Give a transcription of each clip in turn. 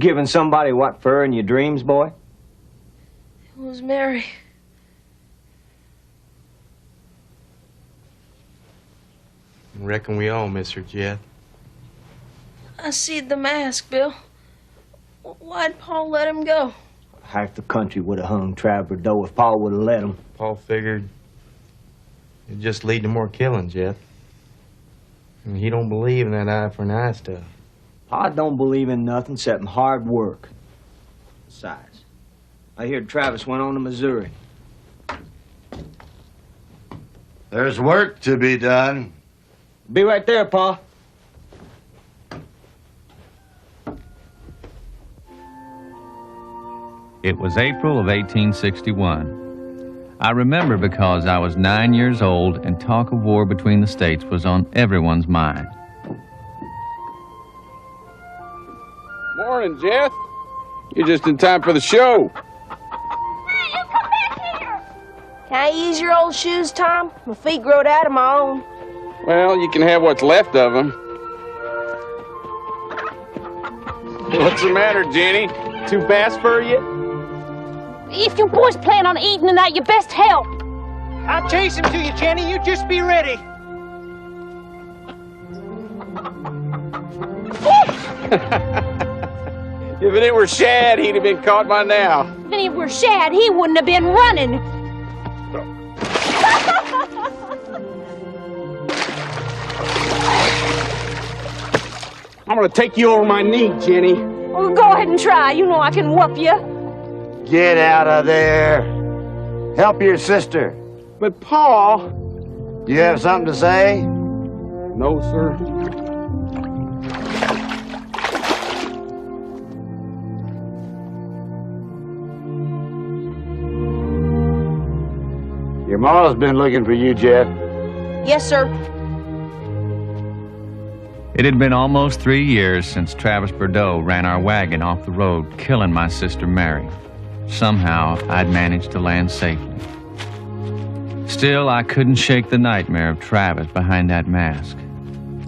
giving somebody what for in your dreams, boy? It was Mary. Reckon we all miss her, Jeth. I seed the mask, Bill. Why'd Paul let him go? Half the country would have hung Travis Byrd if Paul would have let him. Paul figured it'd just lead to more killing, Jeth. And he don't believe in that eye for an eye stuff. Pa don't believe in nothing except hard work. Besides, I hear Travis went on to Missouri. There's work to be done. Be right there, Pa. It was April of 1861. I remember because I was 9 years old and talk of war between the states was on everyone's mind. Morning, Jeth. You're just in time for the show. Hey, you come back here! Can I use your old shoes, Tom? My feet growed out of my own. Well, you can have what's left of them. What's the matter, Jenny? Too fast for you? If you boys plan on eating tonight, you best help. I'll chase him to you, Jenny. You just be ready. If it were Shad, he'd have been caught by now. If it were Shad, he wouldn't have been running. I'm gonna take you over my knee, Jenny. Well, go ahead and try. You know I can whoop you. Get out of there. Help your sister. But, Paul... You have something to say? No, sir. Your ma's been looking for you, Jeth. Yes, sir. It had been almost 3 years since Travis Byrd ran our wagon off the road, killing my sister Mary. Somehow, I'd managed to land safely. Still, I couldn't shake the nightmare of Travis behind that mask.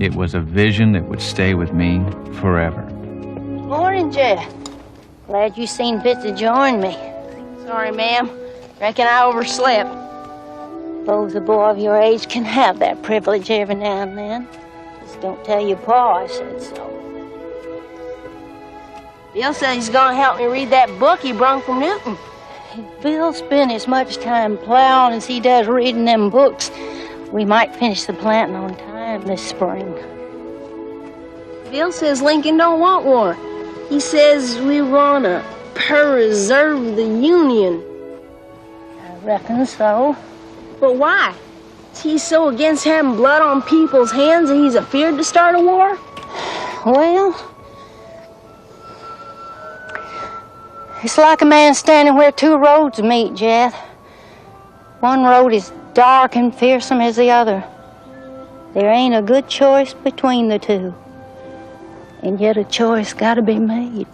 It was a vision that would stay with me forever. Morning, Jeff. Glad you seen fit to join me. Sorry, ma'am. Reckon I overslept. Suppose a boy of your age can have that privilege every now and then. Just don't tell your pa I said so. Bill said he's gonna help me read that book he brung from Newton. If Bill spent as much time plowing as he does reading them books, we might finish the planting on time this spring. Bill says Lincoln don't want war. He says we wanna preserve the Union. I reckon so. But why? Is he so against having blood on people's hands that he's afeard to start a war? Well, it's like a man standing where two roads meet, Jeth. One road is dark and fearsome as the other. There ain't a good choice between the two. And yet a choice gotta be made.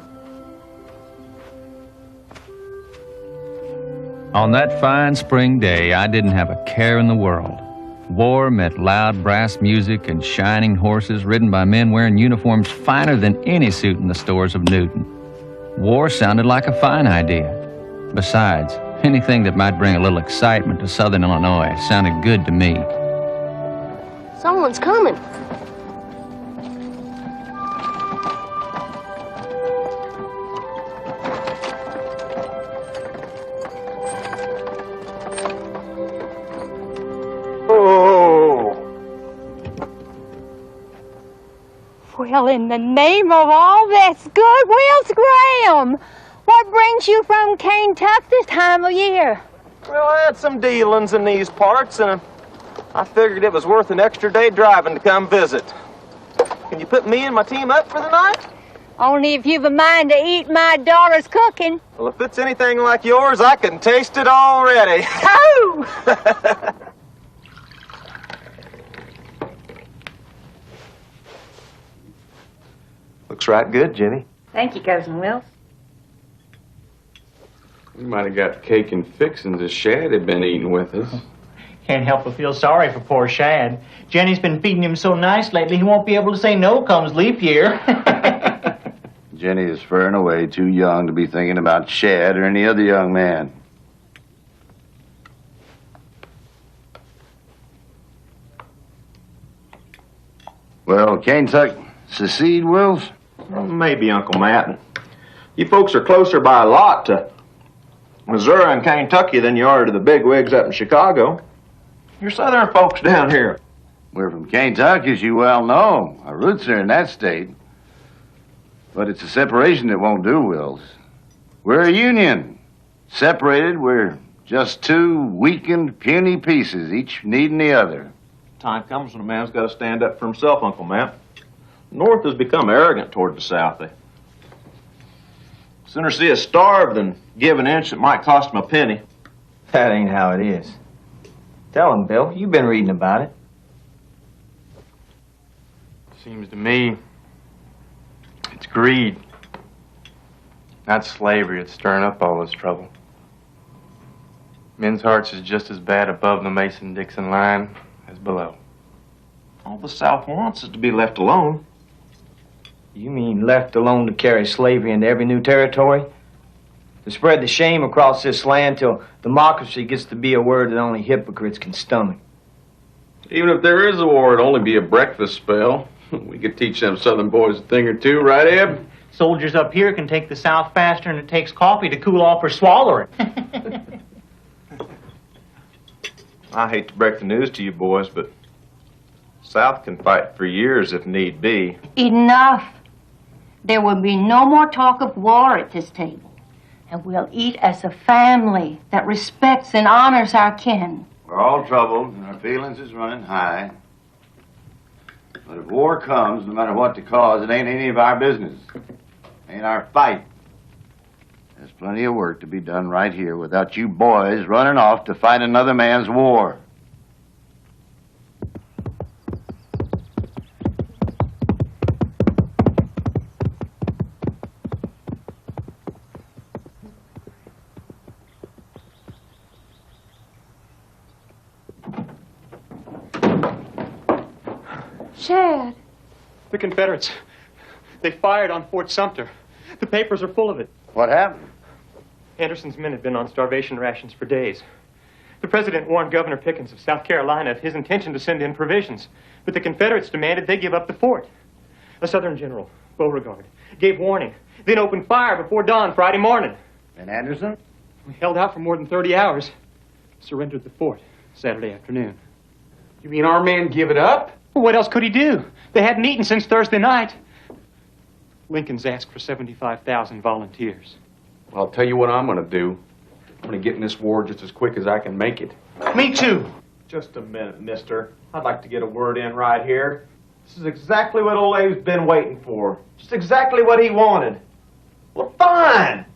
On that fine spring day, I didn't have a care in the world. War meant loud brass music and shining horses ridden by men wearing uniforms finer than any suit in the stores of Newton. War sounded like a fine idea. Besides, anything that might bring a little excitement to Southern Illinois sounded good to me. Someone's coming. Well, in the name of all that's good, Will's Graham, what brings you from Kentucky this time of year? Well, I had some dealings in these parts, and I figured it was worth an extra day driving to come visit. Can you put me and my team up for the night? Only if you've a mind to eat my daughter's cooking. Well, if it's anything like yours, I can taste it already. Oh! Looks right good, Jenny. Thank you, Cousin Will. We might have got cake and fixings as Shad had been eating with us. Can't help but feel sorry for poor Shad. Jenny's been feeding him so nice lately, he won't be able to say no comes leap year. Jenny is far and away too young to be thinking about Shad or any other young man. Well, Kentucky secede, Wills? Well, maybe, Uncle Matt. You folks are closer by a lot to Missouri and Kentucky than you are to the bigwigs up in Chicago. You're Southern folks down here. We're from Kentucky, as you well know. Our roots are in that state. But it's a separation that won't do, Wills. We're a union. Separated, we're just two weakened, puny pieces, each needing the other. Time comes when a man's got to stand up for himself, Uncle Matt. The North has become arrogant toward the South. They sooner see us starve than give an inch that might cost them a penny. That ain't how it is. Tell him, Bill. You've been reading about it. Seems to me it's greed, not slavery, that's stirring up all this trouble. Men's hearts is just as bad above the Mason-Dixon line as below. All the South wants is to be left alone. You mean left alone to carry slavery into every new territory? To spread the shame across this land till democracy gets to be a word that only hypocrites can stomach. Even if there is a war, it'd only be a breakfast spell. We could teach them Southern boys a thing or two, right, Eb? Soldiers up here can take the South faster than it takes coffee to cool off or swallow it. I hate to break the news to you boys, but South can fight for years if need be. Enough. There will be no more talk of war at this table. And we'll eat as a family that respects and honors our kin. We're all troubled, and our feelings is running high. But if war comes, no matter what the cause, it ain't any of our business. Ain't our fight. There's plenty of work to be done right here without you boys running off to fight another man's war. Chad. The Confederates. They fired on Fort Sumter. The papers are full of it. What happened? Anderson's men had been on starvation rations for days. The president warned Governor Pickens of South Carolina of his intention to send in provisions, but the Confederates demanded they give up the fort. A Southern general, Beauregard, gave warning, then opened fire before dawn Friday morning. And Anderson? We held out for more than 30 hours. Surrendered the fort Saturday afternoon. You mean our men give it up? Well, what else could he do? They hadn't eaten since Thursday night. Lincoln's asked for 75,000 volunteers. Well, I'll tell you what I'm gonna do. I'm gonna get in this war just as quick as I can make it. Me too. Just a minute, mister. I'd like to get a word in right here. This is exactly what old Abe's been waiting for. Just exactly what he wanted. Well, fine.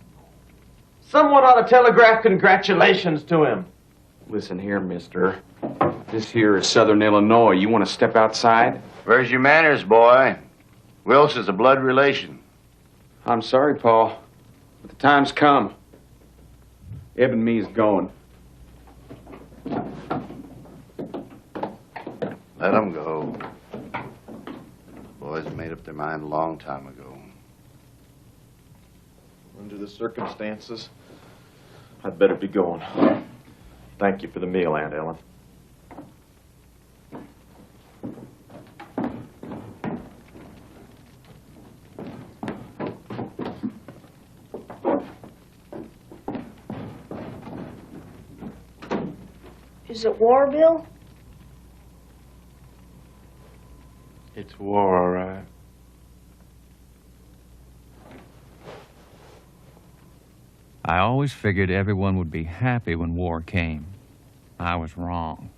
Someone ought to telegraph congratulations to him. Listen here, mister. This here is Southern Illinois. You want to step outside? Where's your manners, boy? Wills is a blood relation. I'm sorry, Paul, but the time's come. Eb and me is going. Let them go. Boys made up their mind a long time ago. Under the circumstances, I'd better be going. Thank you for the meal, Aunt Ellen. Is it war, Bill? It's war, all right. I always figured everyone would be happy when war came. I was wrong.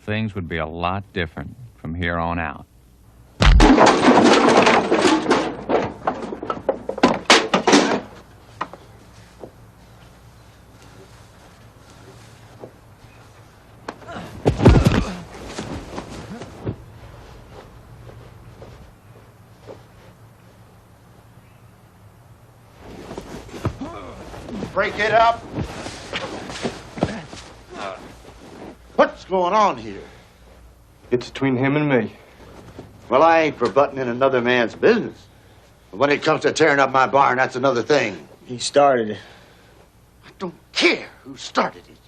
Things would be a lot different from here on out. Break it up. What's going on here? It's between him and me. Well, I ain't for butting in another man's business. When it comes to tearing up my barn, that's another thing. He started it. I don't care who started it.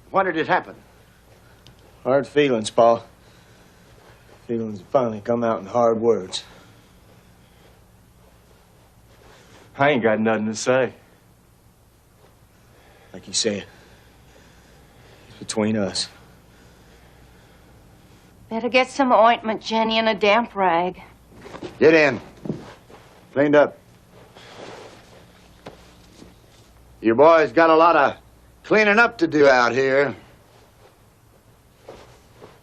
Why did it happen? Hard feelings, Pa. Feelings finally come out in hard words. I ain't got nothing to say. Like you said, it's between us. Better get some ointment, Jenny, and a damp rag. Get in. Cleaned up. You boys got a lot of cleaning up to do out here.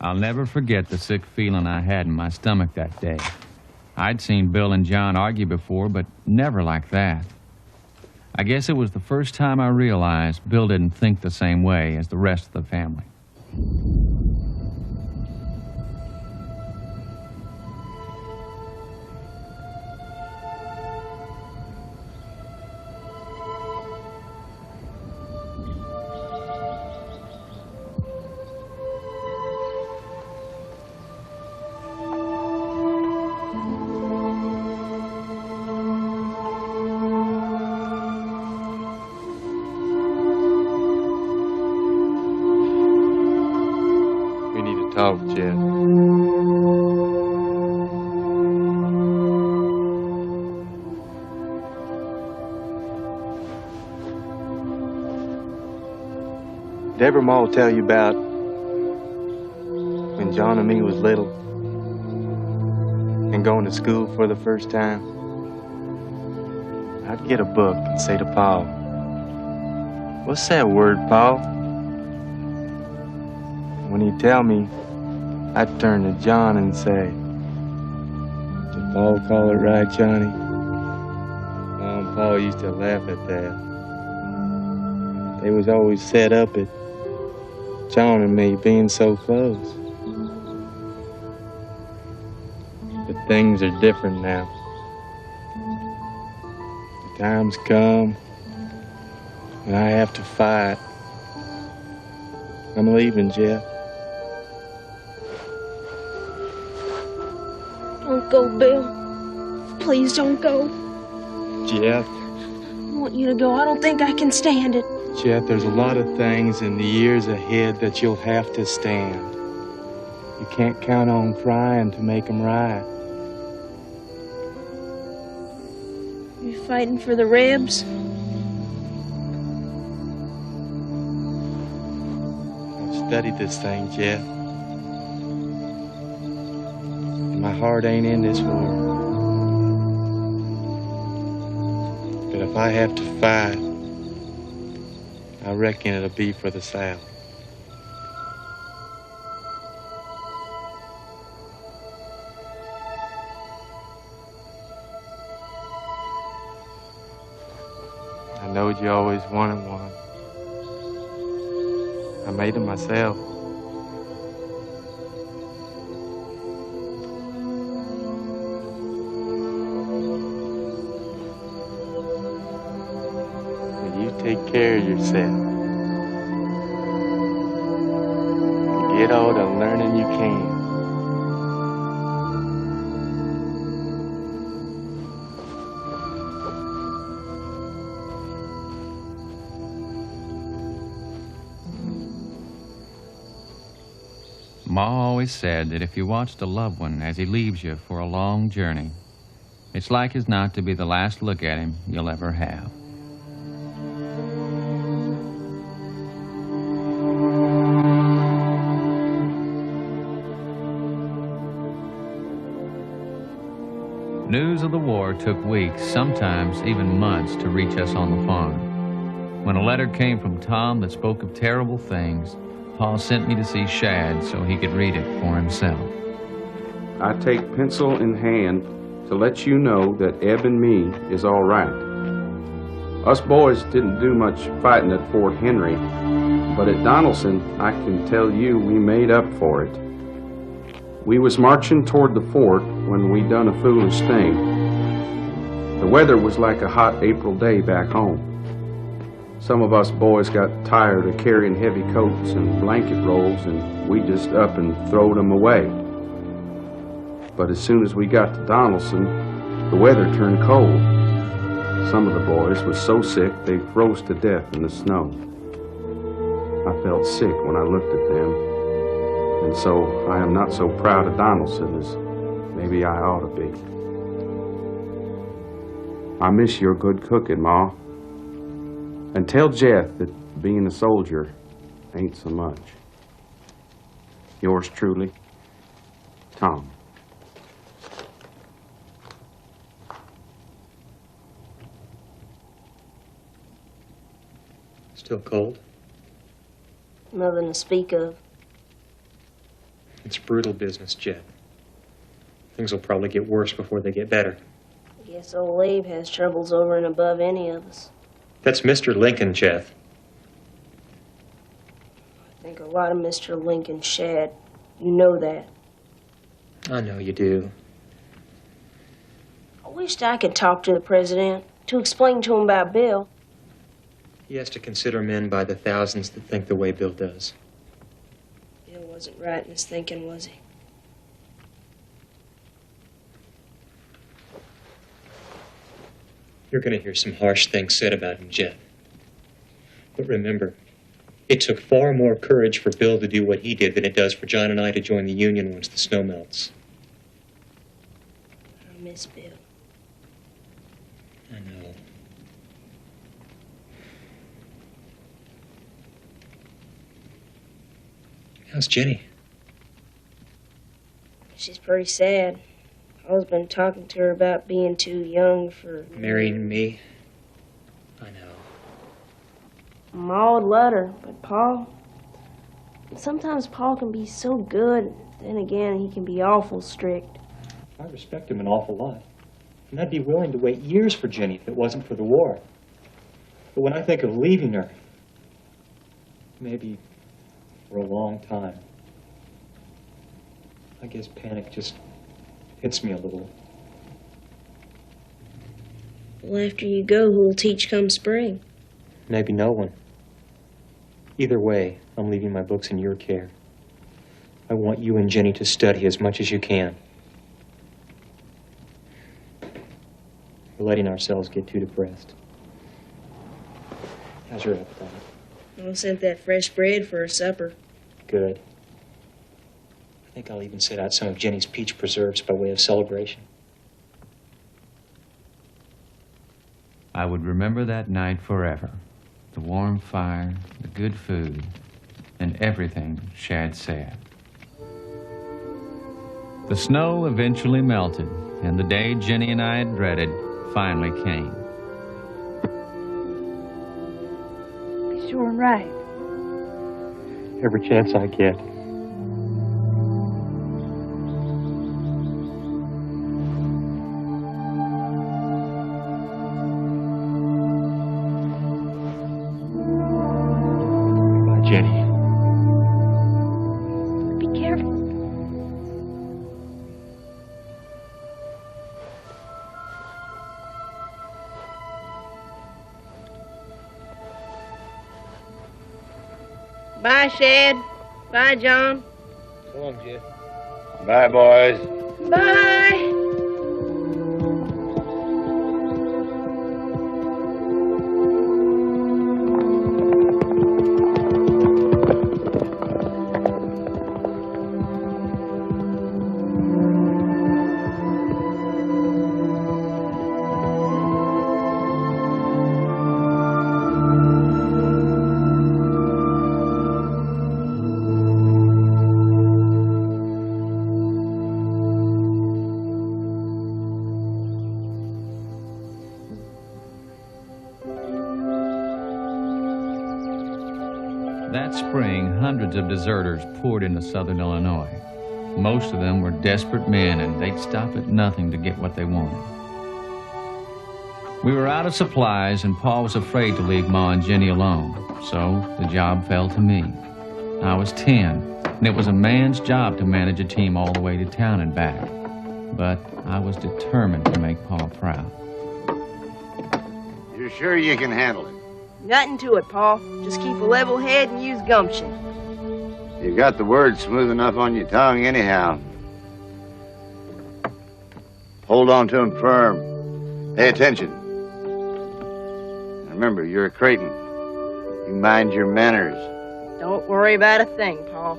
I'll never forget the sick feeling I had in my stomach that day. I'd seen Bill and John argue before, but never like that. I guess it was the first time I realized Bill didn't think the same way as the rest of the family. Talk, Jeff. Did ever Ma tell you about when John and me was little and going to school for the first time? I'd get a book and say to Pa, "What's that word, Pa?" When he'd tell me, I'd turn to John and say, "Did Paul call it right, Johnny?" Ma and Pa used to laugh at that. They was always set up at John and me being so close. But things are different now. The time's come, and I have to fight. I'm leaving, Jeff. Don't go, Bill. Please don't go. Jeff, I want you to go. I don't think I can stand it. Jeff, there's a lot of things in the years ahead that you'll have to stand. You can't count on trying to make them right. You fighting for the Rebs? I've studied this thing, Jeff. And my heart ain't in this war. But if I have to fight, I reckon it'll be for the South. I knowed you always wanted one. I made them myself. But you take care of yourself. Get all the learning you can. Ma always said that if you watched a loved one as he leaves you for a long journey, it's like as not to be the last look at him you'll ever have. News of the war took weeks, sometimes even months, to reach us on the farm. When a letter came from Tom that spoke of terrible things, Paul sent me to see Shad so he could read it for himself. I take pencil in hand to let you know that Eb and me is all right. Us boys didn't do much fighting at Fort Henry, but at Donelson, I can tell you we made up for it. We was marching toward the fort when we done a foolish thing. The weather was like a hot April day back home. Some of us boys got tired of carrying heavy coats and blanket rolls, and we just up and throwed them away. But as soon as we got to Donelson, The weather turned cold. Some of the boys were so sick they froze to death in the snow. I felt sick when I looked at them, and so I am not so proud of Donaldson as maybe I ought to be. I miss your good cooking, Ma. And tell Jeff that being a soldier ain't so much. Yours truly, Tom. Still cold? Nothing to speak of. It's brutal business, Jet. Things will probably get worse before they get better. I guess old Abe has troubles over and above any of us. That's Mr. Lincoln, Jeff. I think a lot of Mr. Lincoln Shad. You know that. I know you do. I wished I could talk to the president to explain to him about Bill. He has to consider men by the thousands that think the way Bill does. Bill wasn't right in his thinking, was he? You're going to hear some harsh things said about him, Jet. But remember, it took far more courage for Bill to do what he did than it does for John and I to join the Union once the snow melts. I miss Bill. I know. How's Jenny? She's pretty sad. Paul's been talking to her about being too young for... Marrying me? I know. Ma would let her, but Paul... Sometimes Paul can be so good, then again, he can be awful strict. I respect him an awful lot. And I'd be willing to wait years for Jenny if it wasn't for the war. But when I think of leaving her, maybe for a long time, I guess panic just hits me a little. Well, after you go, who'll teach come spring? Maybe no one. Either way, I'm leaving my books in your care. I want you and Jenny to study as much as you can. We're letting ourselves get too depressed. How's your appetite? I sent that fresh bread for her supper. Good. I think I'll even set out some of Jenny's peach preserves by way of celebration. I would remember that night forever. The warm fire, the good food, and everything Shad said. The snow eventually melted, and the day Jenny and I had dreaded finally came. Be sure and right. Every chance I get. Jenny. Be careful. Bye, Shad. Bye, John. So long, Jeff. Bye, boys. Bye. That spring, hundreds of deserters poured into southern Illinois. Most of them were desperate men, and they'd stop at nothing to get what they wanted. We were out of supplies, and Paul was afraid to leave Ma and Jenny alone, so the job fell to me. I was 10, and it was a man's job to manage a team all the way to town and back. But I was determined to make Paul proud. You're sure you can handle it? Nothing to it, Paul. Just keep a level head and use gumption. You got the words smooth enough on your tongue anyhow. Hold on to them firm. Pay attention. And remember, you're a Creighton. You mind your manners. Don't worry about a thing, Paul.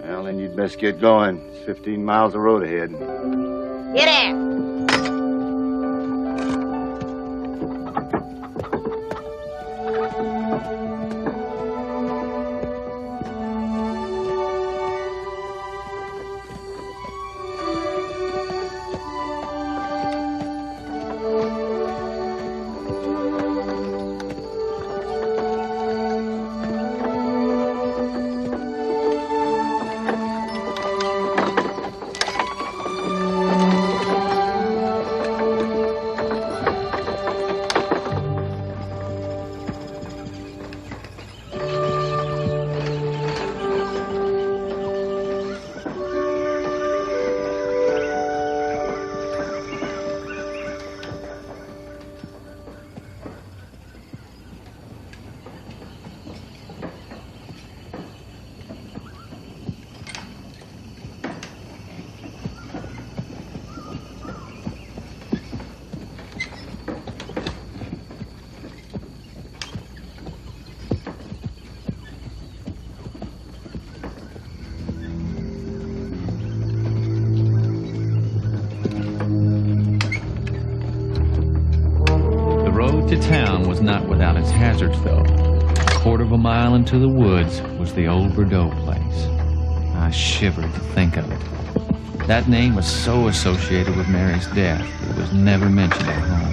Well, then you'd best get going. It's 15 miles of road ahead. Get out. To town was not without its hazards, though. A quarter of a mile into the woods was the old Bordeaux place. I shivered to think of it. That name was so associated with Mary's death, it was never mentioned at home.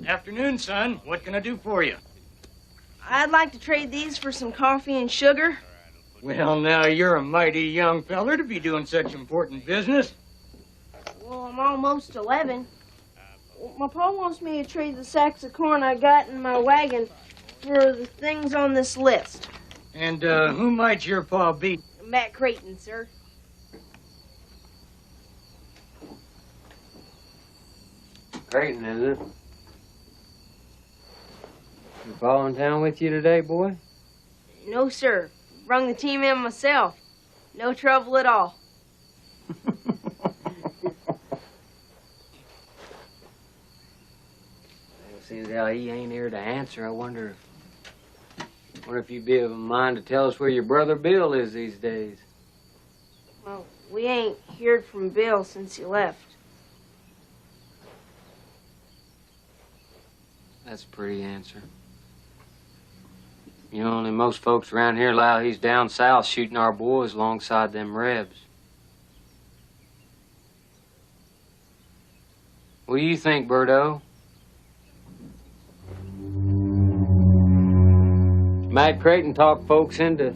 Afternoon, son. What can I do for you? I'd like to trade these for some coffee and sugar. Well, now, you're a mighty young feller to be doing such important business. Well, I'm almost 11. My pa wants me to trade the sacks of corn I got in my wagon for the things on this list. And who might your pa be? Matt Creighton, sir. Creighton, is it? You pa in town with you today, boy? No, sir. Brung the team in myself. No trouble at all. Well, he ain't here to answer. I wonder if you'd be of a mind to tell us where your brother Bill is these days. Well, we ain't heard from Bill since he left. That's a pretty answer. You know, only most folks around here allow he's down south shooting our boys alongside them Rebs. What do you think, Birdo? Matt Creighton talked folks into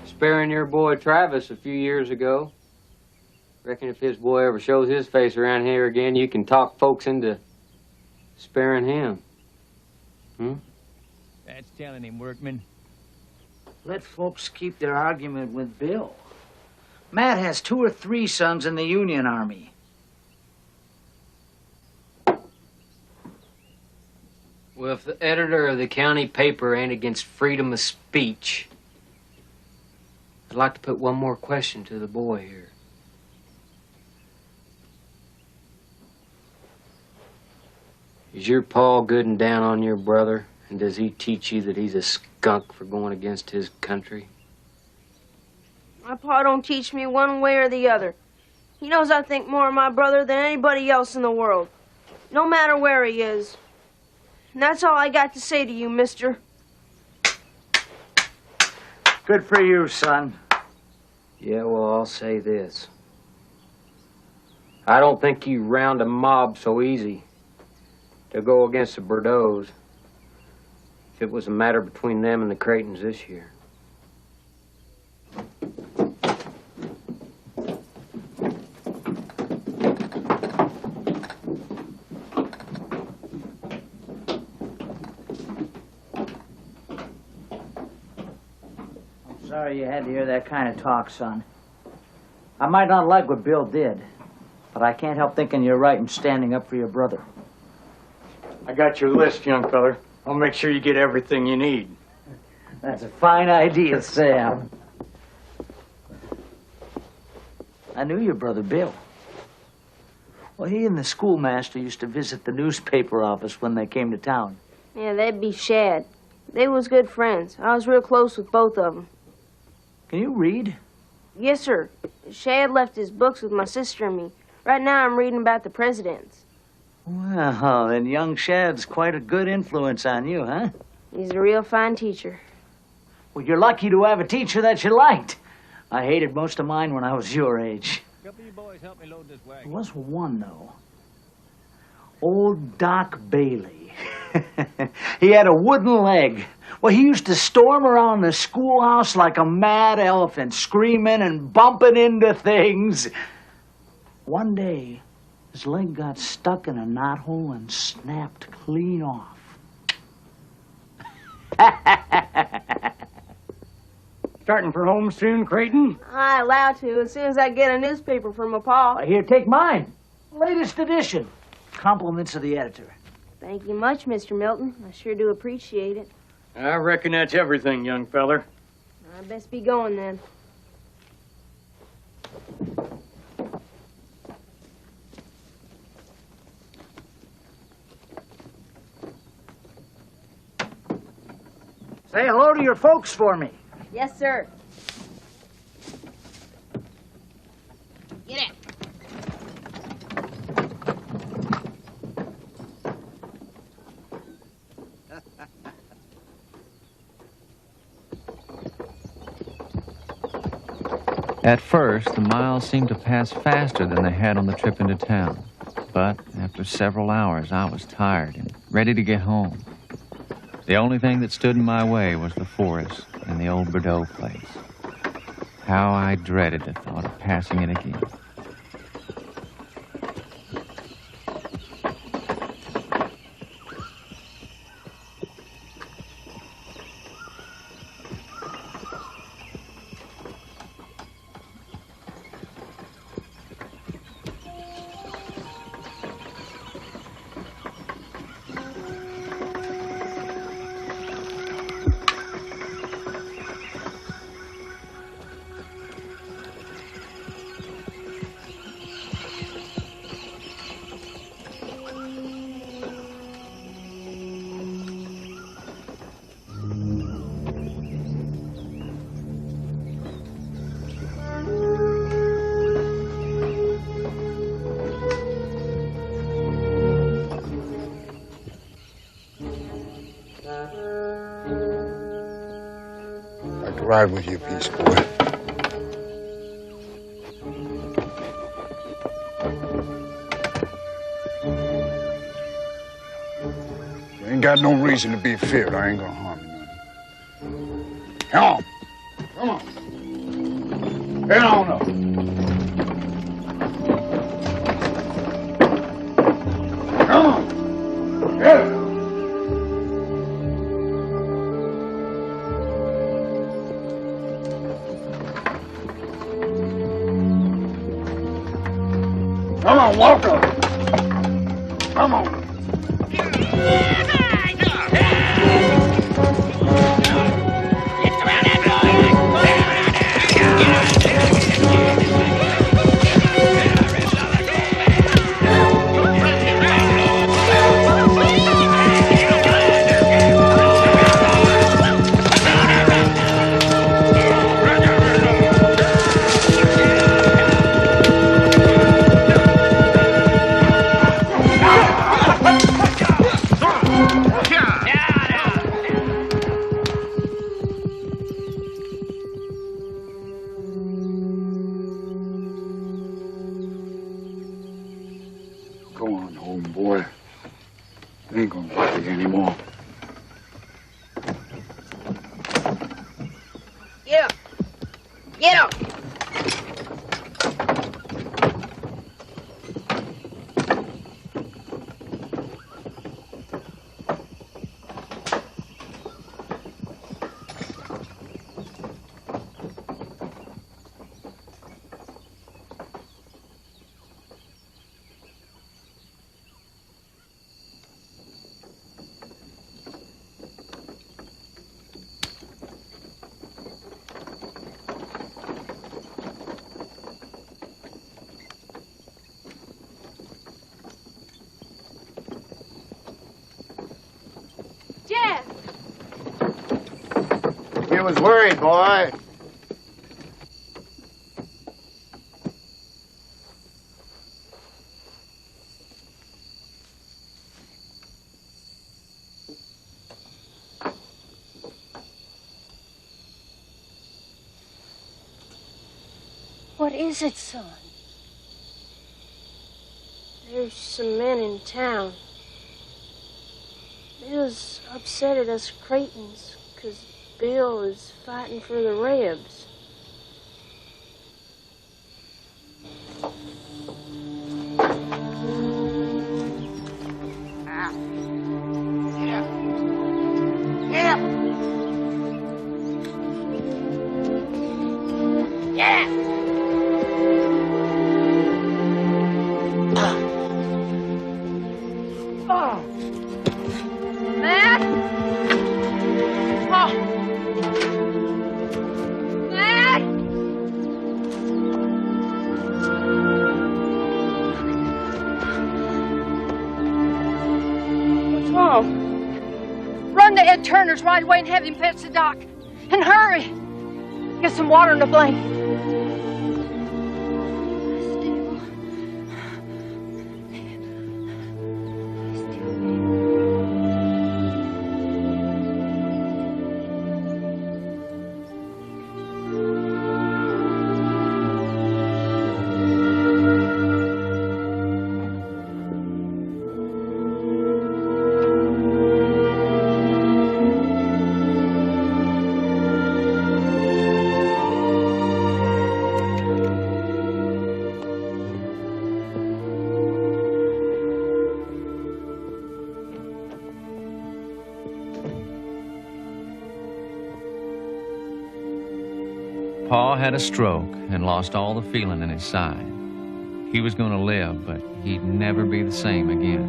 sparing your boy Travis a few years ago. Reckon if his boy ever shows his face around here again, you can talk folks into sparing him. That's telling him, Workman. Let folks keep their argument with Bill. Matt has 2 or 3 sons in the Union Army. Well, if the editor of the county paper ain't against freedom of speech, I'd like to put one more question to the boy here. Is your pa good and down on your brother? And does he teach you that he's a skunk for going against his country? My pa don't teach me one way or the other. He knows I think more of my brother than anybody else in the world, no matter where he is. And that's all I got to say to you, mister. Good for you, son. Yeah, well, I'll say this. I don't think you round a mob so easy to go against the Bordeaux's if it was a matter between them and the Creightons this year. I'm sorry you had to hear that kind of talk, son. I might not like what Bill did, but I can't help thinking you're right in standing up for your brother. I got your list, young feller. I'll make sure you get everything you need. That's a fine idea, Sam. I knew your brother Bill. Well, he and the schoolmaster used to visit the newspaper office when they came to town. Yeah, they'd be Shad. They was good friends. I was real close with both of them. Can you read? Yes, sir. Shad left his books with my sister and me. Right now I'm reading about the presidents. Well, then young Shad's quite a good influence on you, huh? He's a real fine teacher. Well, you're lucky to have a teacher that you liked. I hated most of mine when I was your age. Couple of you boys help me load this wagon. There was one, though. Old Doc Bailey. He had a wooden leg. Well, he used to storm around the schoolhouse like a mad elephant, screaming and bumping into things. One day, his leg got stuck in a knothole and snapped clean off. Starting for home soon, Creighton? I allow to as soon as I get a newspaper from my pa. Here, take mine. Latest edition. Compliments of the editor. Thank you much, Mr. Milton. I sure do appreciate it. I reckon that's everything, young feller. I best be going then. Say hello to your folks for me. Yes, sir. Get it. At first, the miles seemed to pass faster than they had on the trip into town. But after several hours, I was tired and ready to get home. The only thing that stood in my way was the forest and the old Bordeaux place. How I dreaded the thought of passing it again. Ride with you, Peace Boy. You ain't got no reason to be afeard. I ain't gonna harm you none. Come on. Come on. Head on up. Come on. Head on. Come on, walk up. Come on. Go on home, boy. They ain't gonna bother you anymore. Get up. Get up. You was worried, boy. What is it, son? There's some men in town. They was upset at us Creightons, 'cause Bill is fighting for the Rebs. Run to Ed Turner's right away and have him fetch the doc. And hurry! Get some water in the blanket. Pa had a stroke and lost all the feeling in his side. He was going to live, but he'd never be the same again.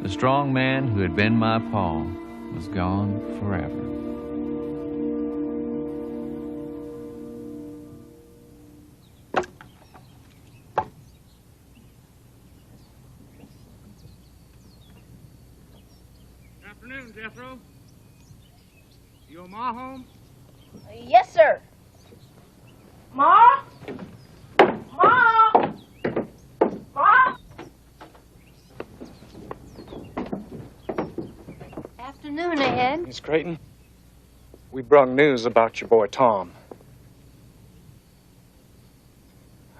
The strong man who had been my pa was gone forever. Good afternoon, Jethro. Your ma home? Yes, sir. Ma? Ma? Ma? Afternoon, Ed. Miss Creighton, We brung news about your boy Tom.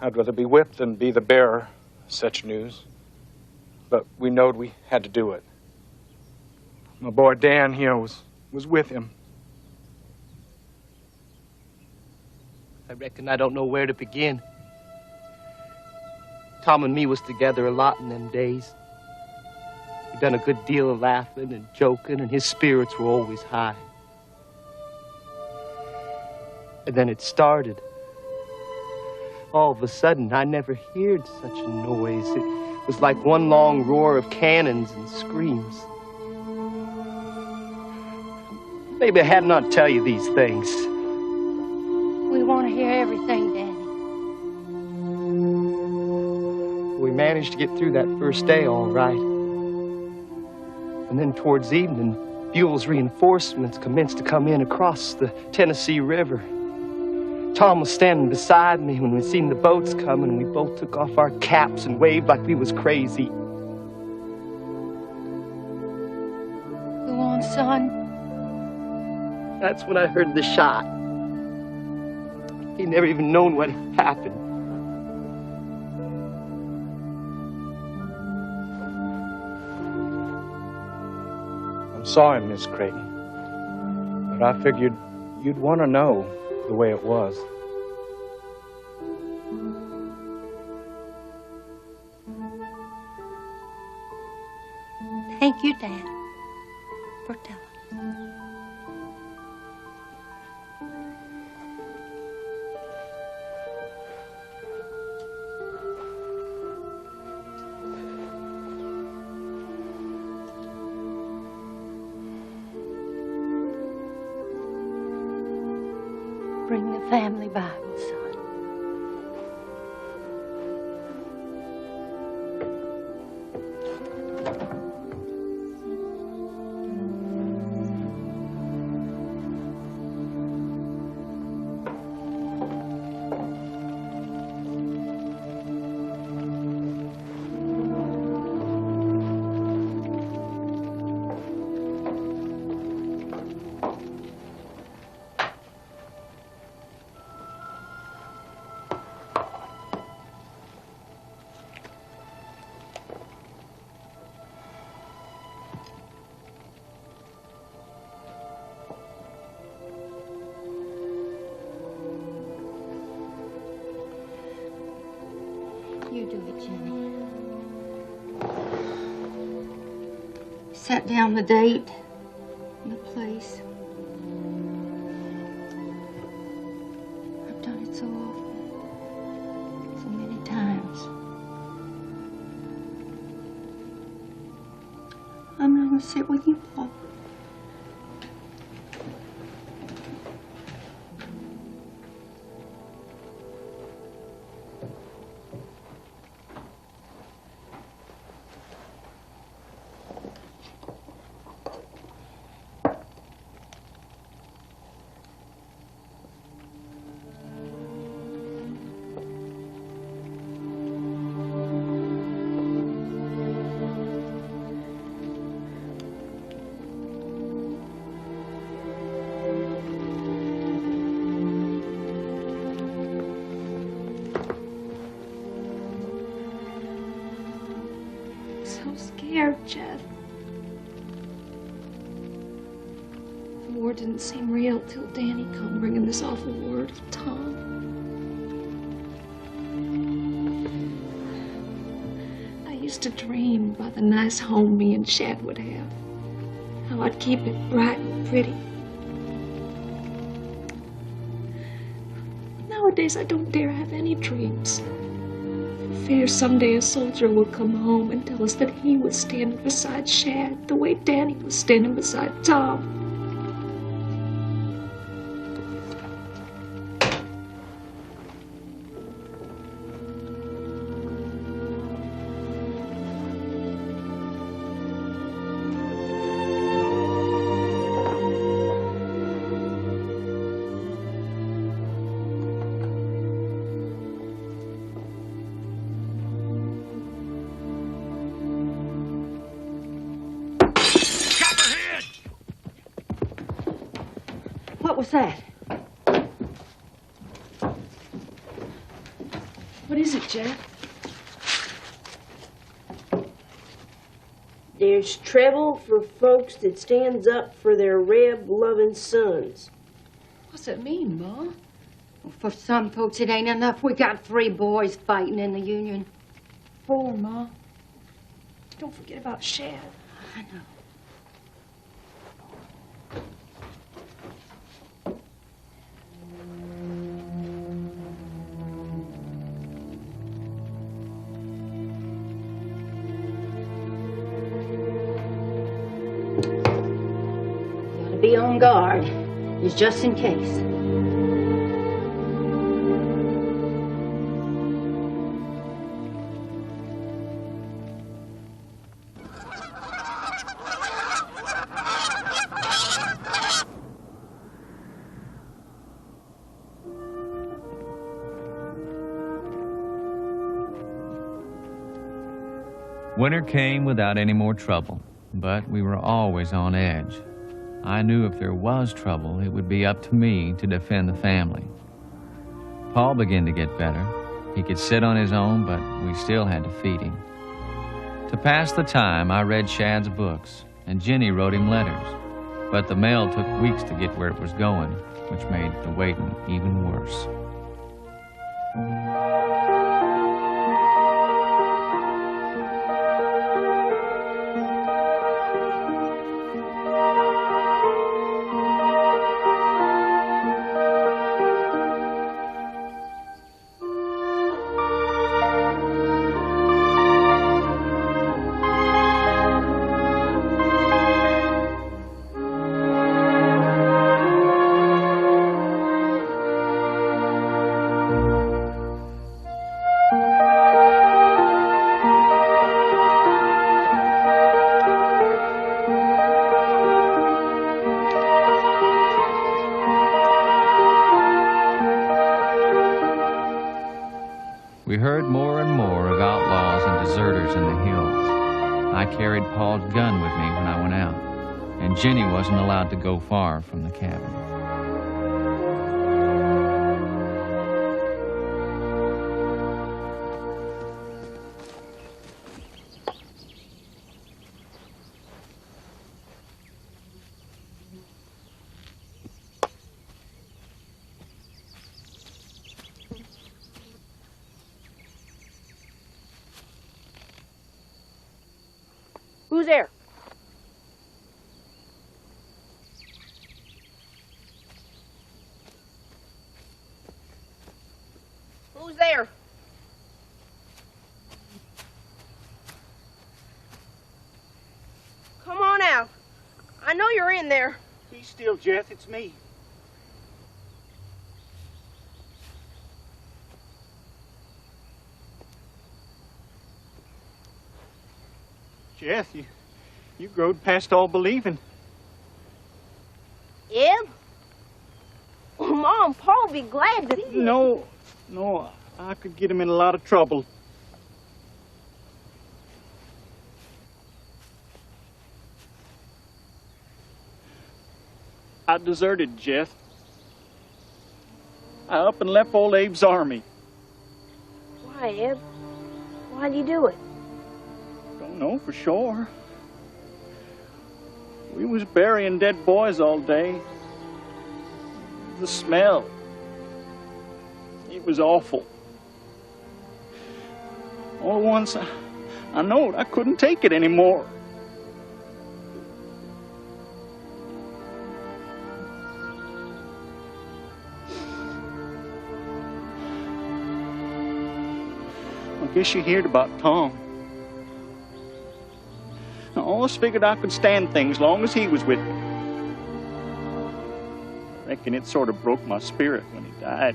I'd rather be whipped than be the bearer of such news. But we knowed we had to do it. My boy Dan here was with him. I reckon I don't know where to begin. Tom and me was together a lot in them days. We'd done a good deal of laughing and joking, and his spirits were always high. And then it started. All of a sudden, I never heard such a noise. It was like one long roar of cannons and screams. Maybe I had not tell you these things. We want to hear everything, Danny. We managed to get through that first day all right. And then towards evening, Buell's reinforcements commenced to come in across the Tennessee River. Tom was standing beside me when we seen the boats coming. We both took off our caps and waved like we was crazy. Go on, son. That's when I heard the shot. He never even known what happened. I'm sorry, Miss Creighton. But I figured you'd want to know the way it was. Thank you, Dad, for telling. Bring the family Bible, son. You do it, Jenny. Set down the date and the place. I've done it so often, so many times. I'm not going to sit with you, Paul. Jeff. The war didn't seem real till Danny come bringing this awful word of Tom. I used to dream about the nice home me and Shad would have. How I'd keep it bright and pretty. Nowadays, I don't dare have any dreams. Fear someday a soldier will come home and tell us that he was standing beside Shad the way Danny was standing beside Tom. What's that? What is it, Jeff? There's trouble for folks that stands up for their reb-loving sons. What's that mean, Ma? Well, for some folks, it ain't enough. We got 3 boys fighting in the Union. 4, Ma. Don't forget about Shad. I know. Gotta be on guard. It's just in case. Winter came without any more trouble, but we were always on edge. I knew if there was trouble, it would be up to me to defend the family. Paul began to get better. He could sit on his own, but we still had to feed him. To pass the time, I read Shad's books, and Jenny wrote him letters. But the mail took weeks to get where it was going, which made the waiting even worse. We heard more and more of outlaws and deserters in the hills. I carried Paul's gun with me when I went out, and Jenny wasn't allowed to go far from the cabin. Who's there? Who's there? Come on out. I know you're in there. Be still, Jeff. It's me. Jeff, you growed past all believing. Eb? Well, Mom and Paul be glad to see you. No, I could get him in a lot of trouble. I deserted, Jeff. I up and left old Abe's army. Why, Eb? Why'd you do it? Don't know for sure. We was burying dead boys all day. The smell. It was awful. All at once, I knowed I couldn't take it anymore. I guess you heard about Tom. I always figured I could stand things long as he was with me. I reckon it sort of broke my spirit when he died.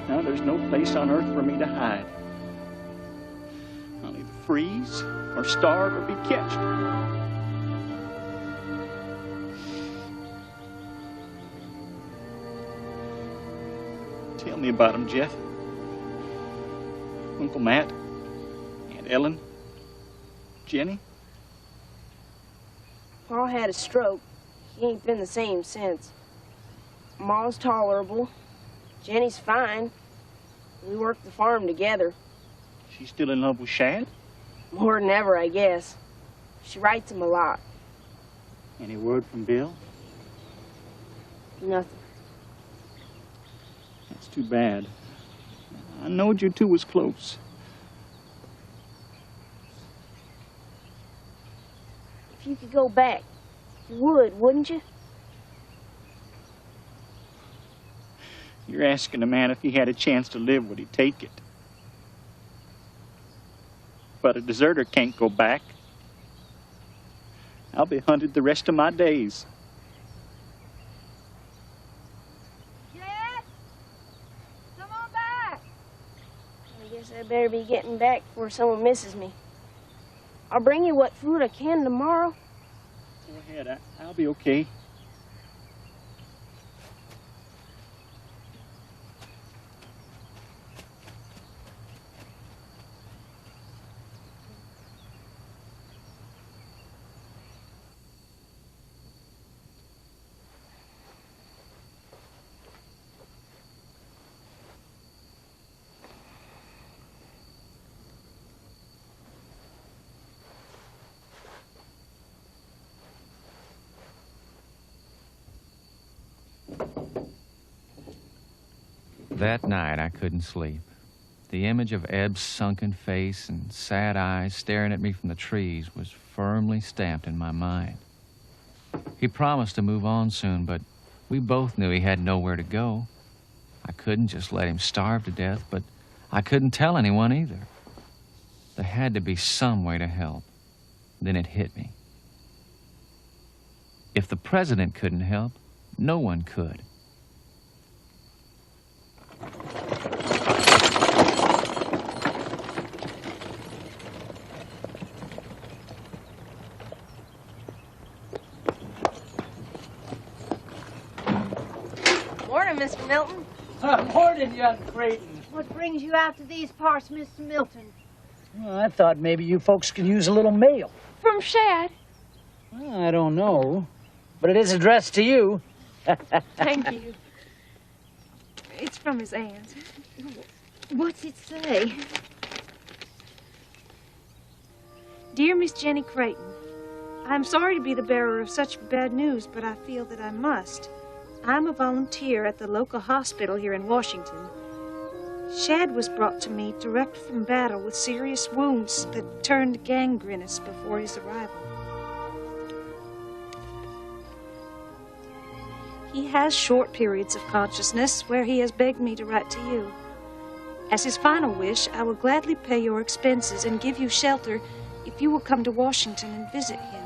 Now there's no place on earth for me to hide. I'll either freeze or starve or be catched. Tell me about him, Jeff. Uncle Matt, Aunt Ellen, Jenny. Pa had a stroke. He ain't been the same since. Ma's tolerable. Jenny's fine. We work the farm together. She's still in love with Shad? More than ever, I guess. She writes him a lot. Any word from Bill? Nothing. That's too bad. I knowed you two was close. If you could go back, you would, wouldn't you? You're asking a man if he had a chance to live, would he take it? But a deserter can't go back. I'll be hunted the rest of my days. Yes? Come on back! I guess I better be getting back before someone misses me. I'll bring you what food I can tomorrow. Go ahead, I'll be okay. That night, I couldn't sleep. The image of Eb's sunken face and sad eyes staring at me from the trees was firmly stamped in my mind. He promised to move on soon, but we both knew he had nowhere to go. I couldn't just let him starve to death, but I couldn't tell anyone either. There had to be some way to help. Then it hit me. If the president couldn't help, no one could. Morning, Mr. Milton. Morning, young Creighton. What brings you out to these parts, Mr. Milton? Well, I thought maybe you folks could use a little mail. From Shad. Well, I don't know, but it is addressed to you. Thank you. It's from his aunt. What's it say? Dear Miss Jenny Creighton, I'm sorry to be the bearer of such bad news, but I feel that I must. I'm a volunteer at the local hospital here in Washington. Shad was brought to me direct from battle with serious wounds that turned gangrenous before his arrival. He has short periods of consciousness where he has begged me to write to you. As his final wish, I will gladly pay your expenses and give you shelter if you will come to Washington and visit him.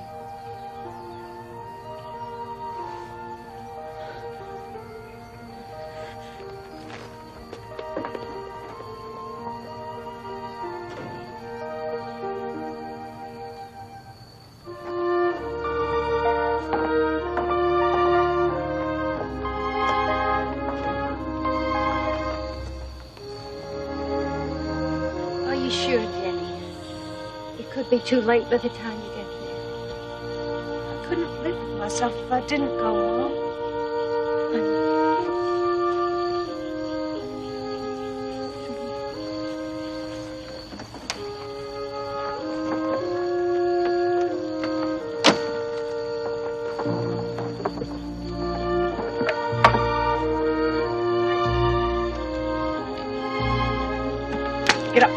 Are you sure, Jenny? It could be too late by the time you get there. I couldn't live with myself if I didn't go, Mom. Get up.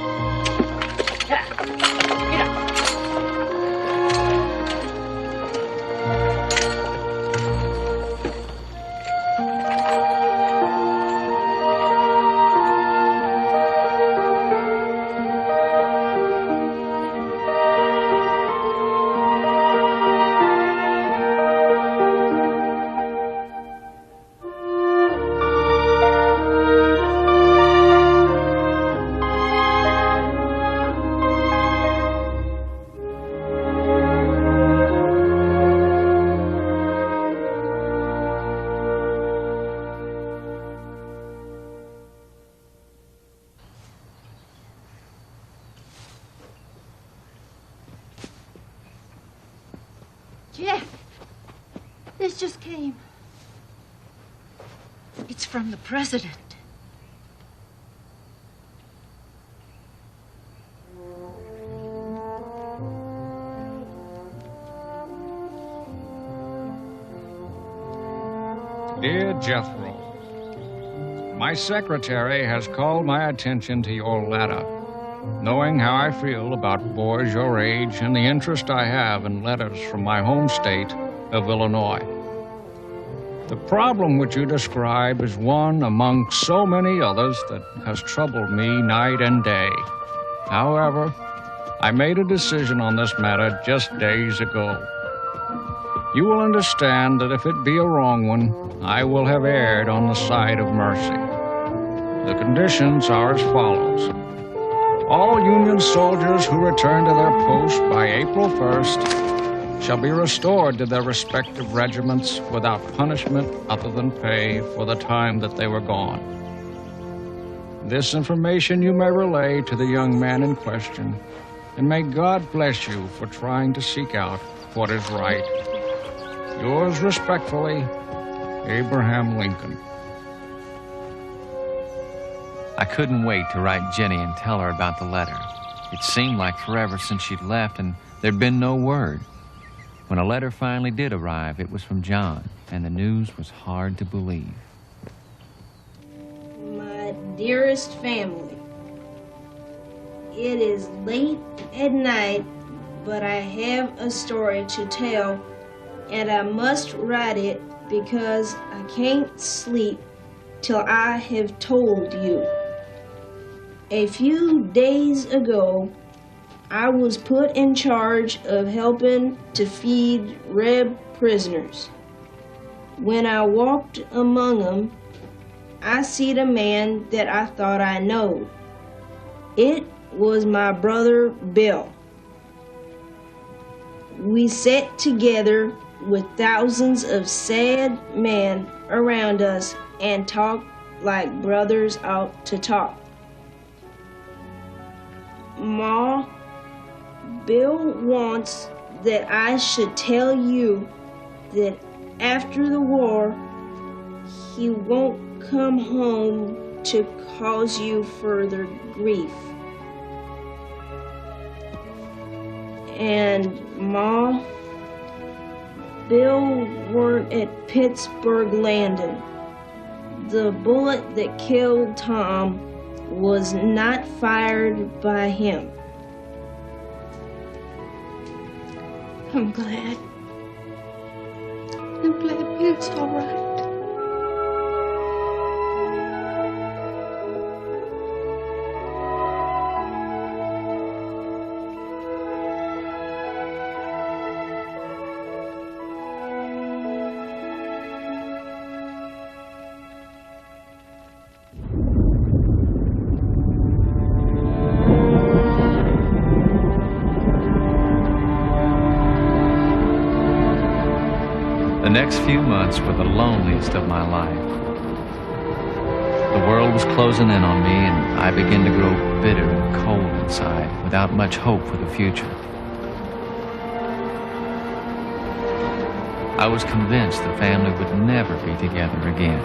Jeff. This just came. It's from the president. Dear Jethro, my secretary has called my attention to your letter. Knowing how I feel about boys your age and the interest I have in letters from my home state of Illinois. The problem which you describe is one among so many others that has troubled me night and day. However, I made a decision on this matter just days ago. You will understand that if it be a wrong one, I will have erred on the side of mercy. The conditions are as follows. All Union soldiers who return to their post by April 1st shall be restored to their respective regiments without punishment other than pay for the time that they were gone. This information you may relay to the young man in question, and may God bless you for trying to seek out what is right. Yours respectfully, Abraham Lincoln. I couldn't wait to write Jenny and tell her about the letter. It seemed like forever since she'd left, and there'd been no word. When a letter finally did arrive, it was from John, and the news was hard to believe. My dearest family, it is late at night, but I have a story to tell, and I must write it because I can't sleep till I have told you. A few days ago, I was put in charge of helping to feed Reb prisoners. When I walked among them, I seen a man that I thought I knowed. It was my brother Bill. We sat together with thousands of sad men around us and talked like brothers ought to talk. Ma, Bill wants that I should tell you that after the war, he won't come home to cause you further grief. And Ma, Bill weren't at Pittsburgh Landing. The bullet that killed Tom was not fired by him. I'm glad. I'm glad Bill's all right. The next few months were the loneliest of my life. The world was closing in on me, and I began to grow bitter and cold inside, without much hope for the future. I was convinced the family would never be together again.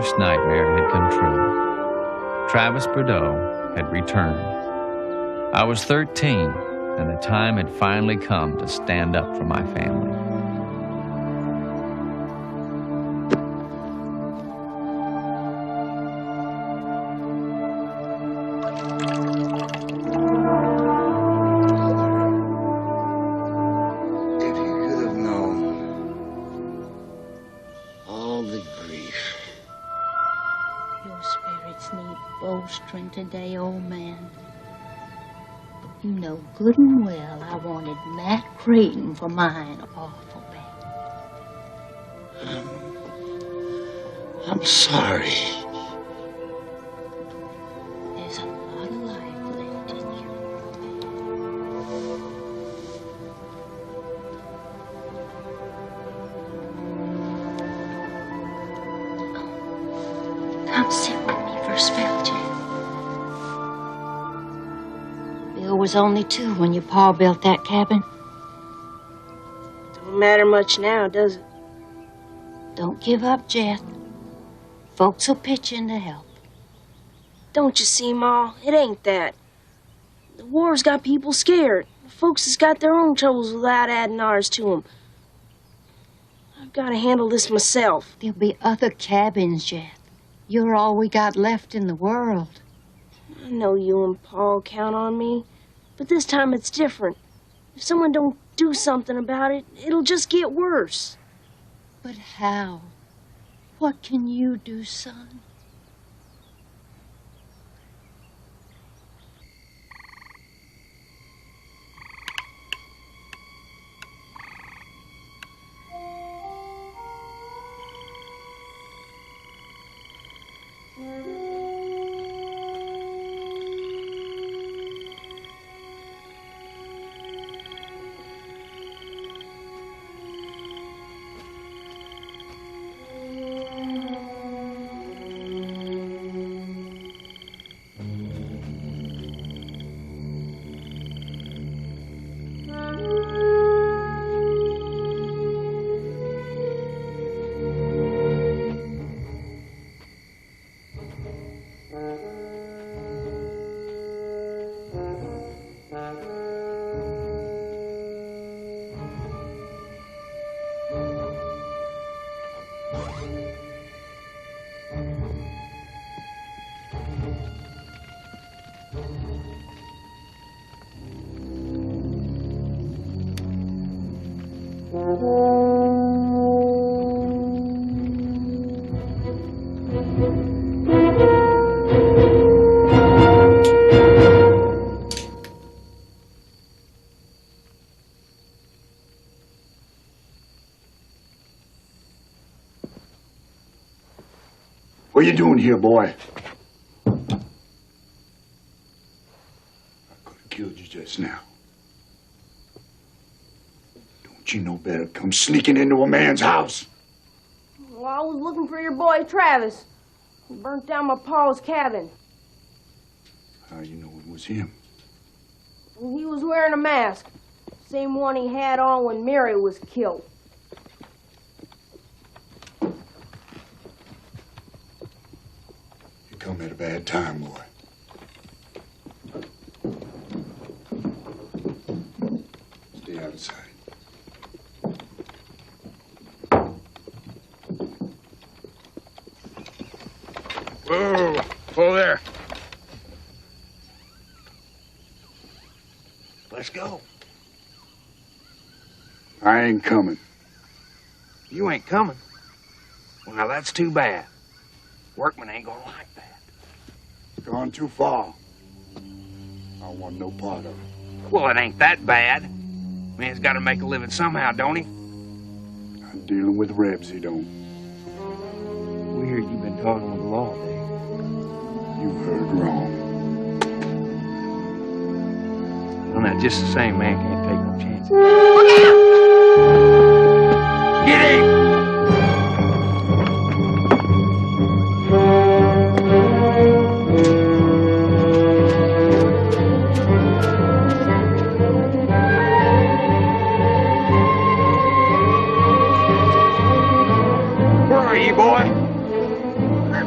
worst nightmare had come true. Travis Bordeaux had returned. I was 13, and the time had finally come to stand up for my family. If you could have known all the grief. Your spirits need bolstering today, old man. You know good and well I wanted Matt Creighton for mine awful bad. I'm sorry. There's a lot of life left in you. Come sit with me for a spell, Jack. Bill was only 2 when your pa built that cabin. Don't matter much now, does it? Don't give up, Jeth. Folks will pitch in to help. Don't you see, Ma? It ain't that. The war's got people scared. Folks has got their own troubles without adding ours to 'em. I've got to handle this myself. There'll be other cabins, Jeth. You're all we got left in the world. I know you and Paul count on me, but this time it's different. If someone don't do something about it, it'll just get worse. But how? What can you do, son? What are you doing here, boy? I could have killed you just now. Don't you know better? Come sneaking into a man's house. Well, I was looking for your boy, Travis. He burnt down my pa's cabin. How you know it was him? He was wearing a mask. Same one he had on when Miriam was killed. You come at a bad time, boy. Stay outside. Whoa, whoa there. Let's go. I ain't coming. You ain't coming? Well, now that's too bad. Workman ain't gonna like that. It's gone too far. I don't want no part of it. Well, it ain't that bad. Man's gotta make a living somehow, don't he? I'm dealing with Rebs, he don't. We hear you've been talking with the law, Dave. You heard wrong. Well, now, just the same, man can't take no chances. Look out! Get him! Where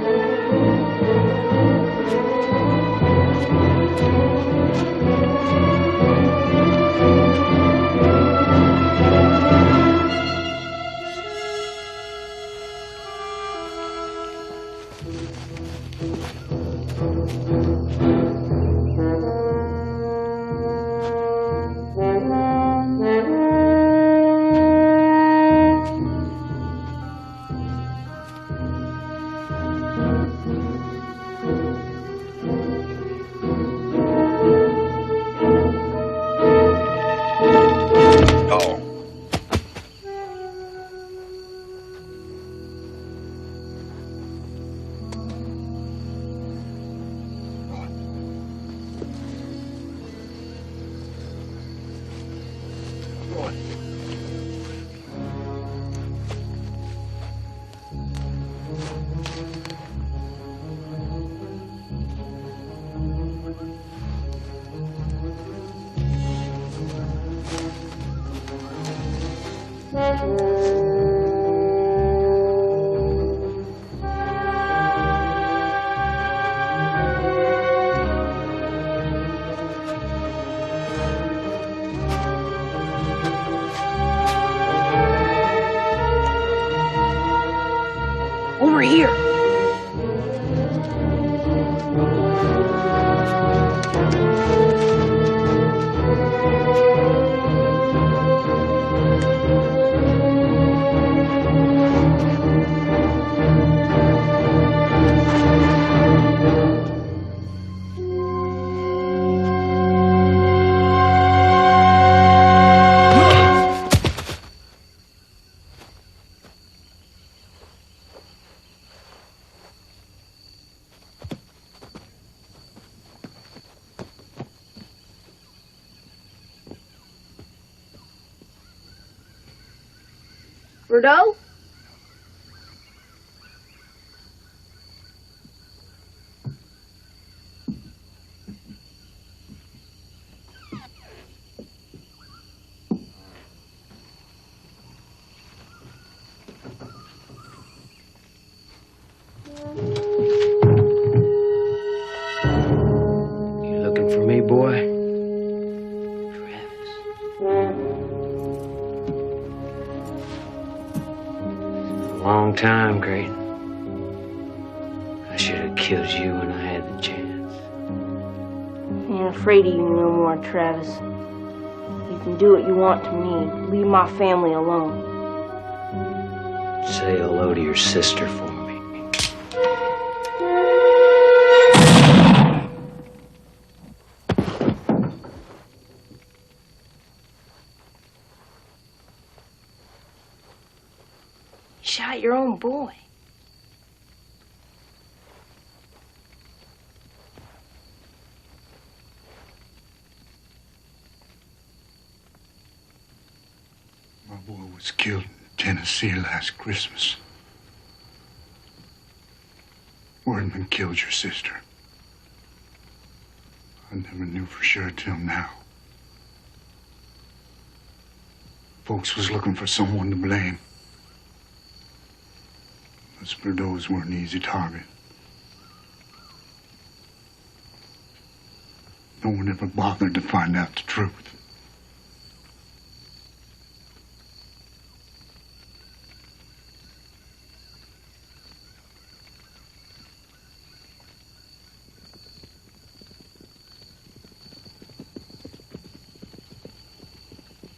Over here. Bordeaux? You looking for me, boy? Long time, Creighton. I should have killed you when I had the chance. I ain't afraid of you no more, Travis. You can do what you want to me. Leave my family alone. Say hello to your sister for me. Shot your own boy. My boy was killed in Tennessee last Christmas. Wordman killed your sister. I never knew for sure till now. Folks was looking for someone to blame. Us Bordeaux were an easy target. No one ever bothered to find out the truth.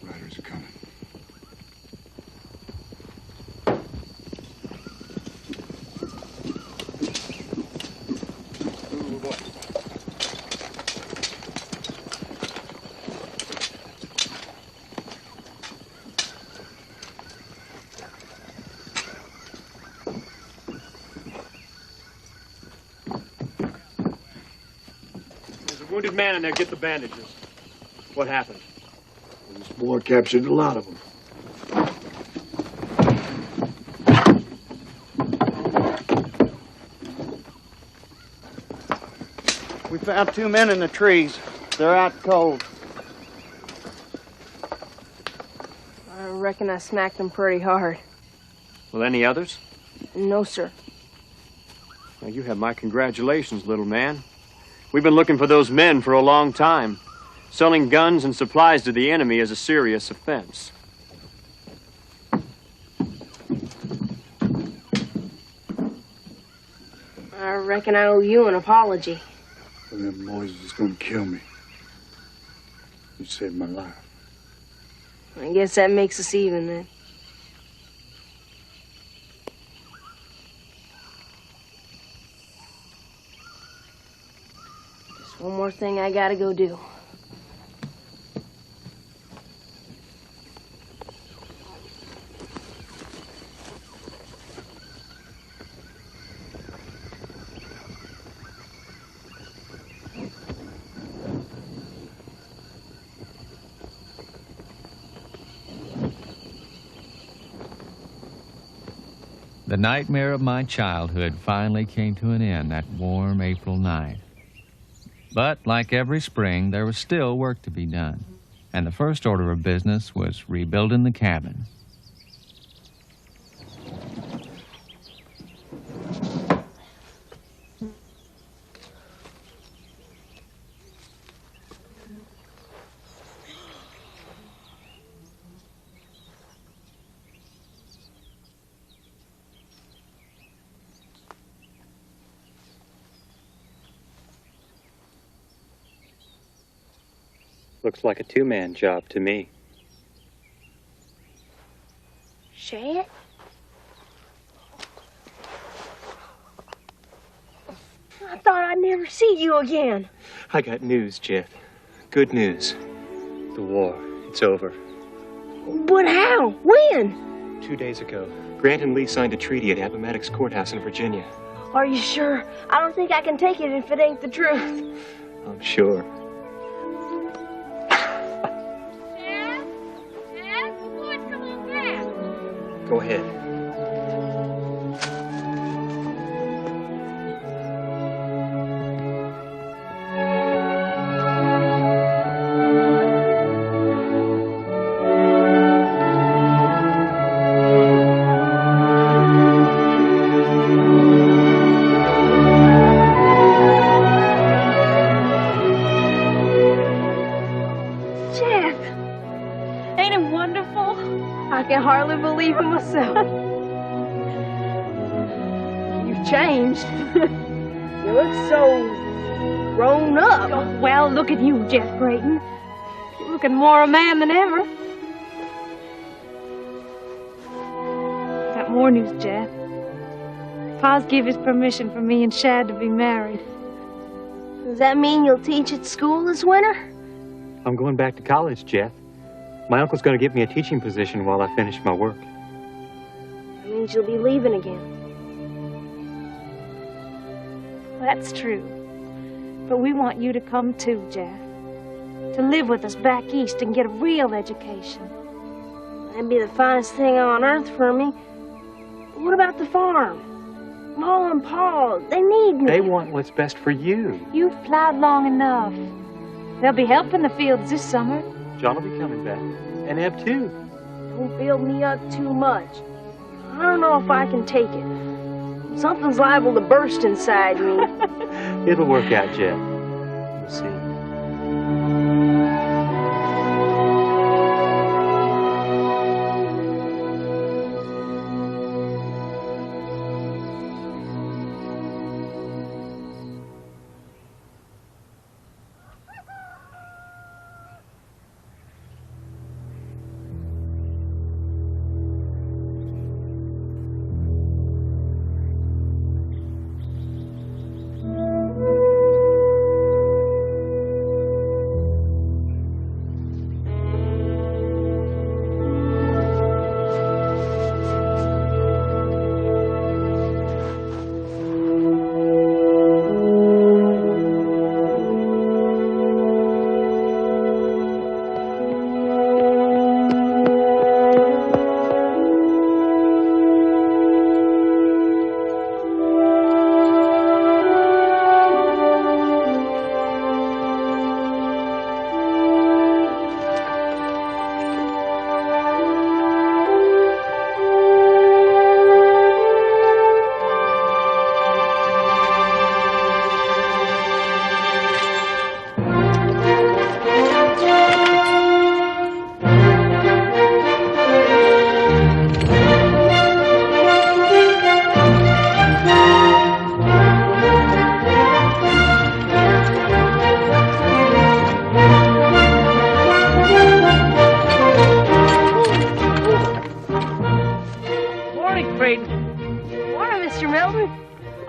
Riders are coming. Wounded man in there, get the bandages. What happened? This boy captured a lot of them. We found 2 men in the trees. They're out cold. I reckon I smacked them pretty hard. Well, any others? No, sir. Now, you have my congratulations, little man. We've been looking for those men for a long time. Selling guns and supplies to the enemy is a serious offense. I reckon I owe you an apology. Well, them boys was gonna kill me. You saved my life. I guess that makes us even then. Just one more thing I gotta go do. The nightmare of my childhood finally came to an end that warm April night. But like every spring, there was still work to be done, and the first order of business was rebuilding the cabin. Looks like a two-man job to me. Shad? I thought I'd never see you again. I got news, Jeff. Good news. The war, it's over. But how? When? 2 days ago, Grant and Lee signed a treaty at Appomattox Courthouse in Virginia. Are you sure? I don't think I can take it if it ain't the truth. I'm sure. Go ahead. Jeff, ain't it wonderful? I can hardly believe it myself. You've changed. You look so grown up. Oh, well, look at you, Jeff Creighton. You're looking more a man than ever. Got more news, Jeff. Pa's give his permission for me and Shad to be married. Does that mean you'll teach at school this winter? I'm going back to college, Jeff. My uncle's going to give me a teaching position while I finish my work. That means you'll be leaving again. That's true. But we want you to come too, Jeff. To live with us back east and get a real education. That'd be the finest thing on earth for me. What about the farm? Ma and Pa, they need me. They want what's best for you. You've plowed long enough. They'll be helping the fields this summer. John will be coming back. And Eb, too. Don't build me up too much. I don't know if I can take it. Something's liable to burst inside me. It'll work out, Jeff. We'll see.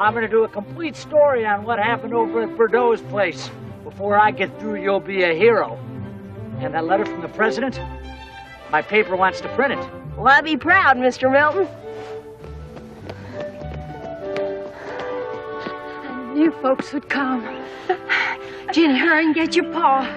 I'm gonna do a complete story on what happened over at Bordeaux's place. Before I get through, you'll be a hero. And that letter from the president? My paper wants to print it. Well, I'd be proud, Mr. Milton. I knew folks would come. Jenny, hurry and get your paw.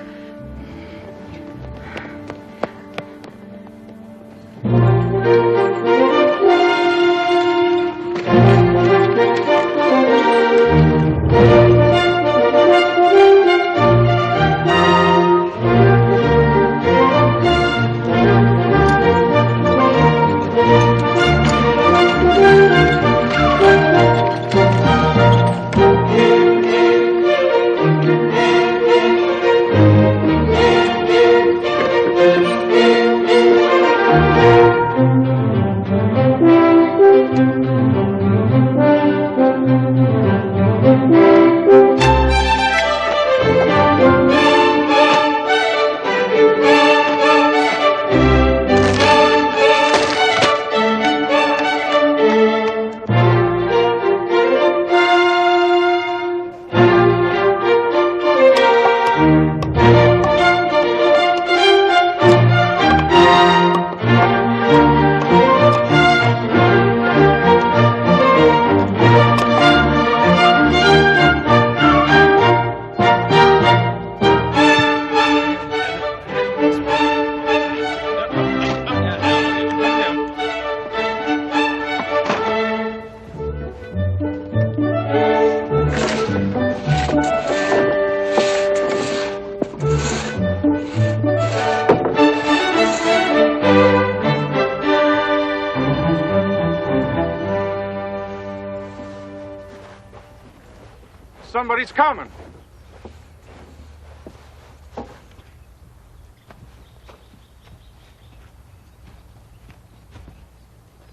Somebody's coming.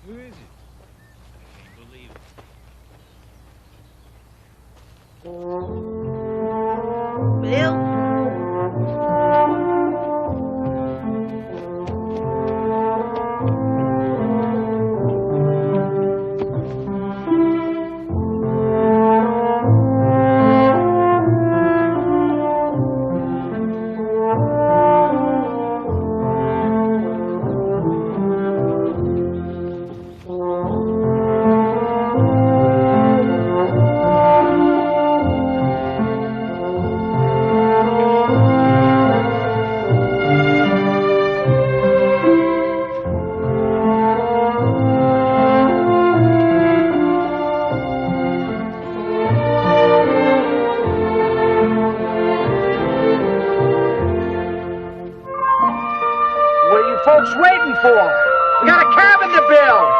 Who is it? Believe it. Bill? Folks waiting for? We got a cabin to build.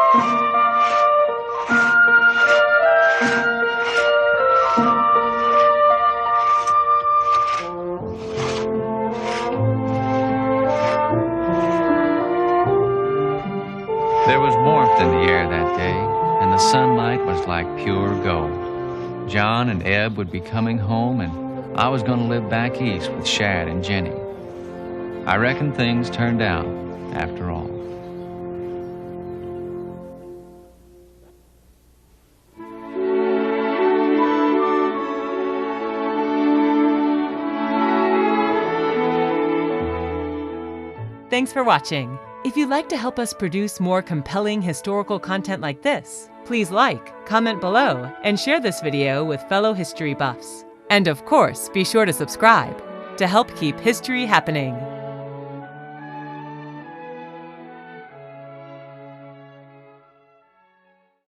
There was warmth in the air that day, and the sunlight was like pure gold. John and Eb would be coming home, and I was going to live back east with Shad and Jenny. I reckon things turned out after all. Thanks for watching. If you'd like to help us produce more compelling historical content like this, please like, comment below, and share this video with fellow history buffs. And of course, be sure to subscribe to help keep history happening.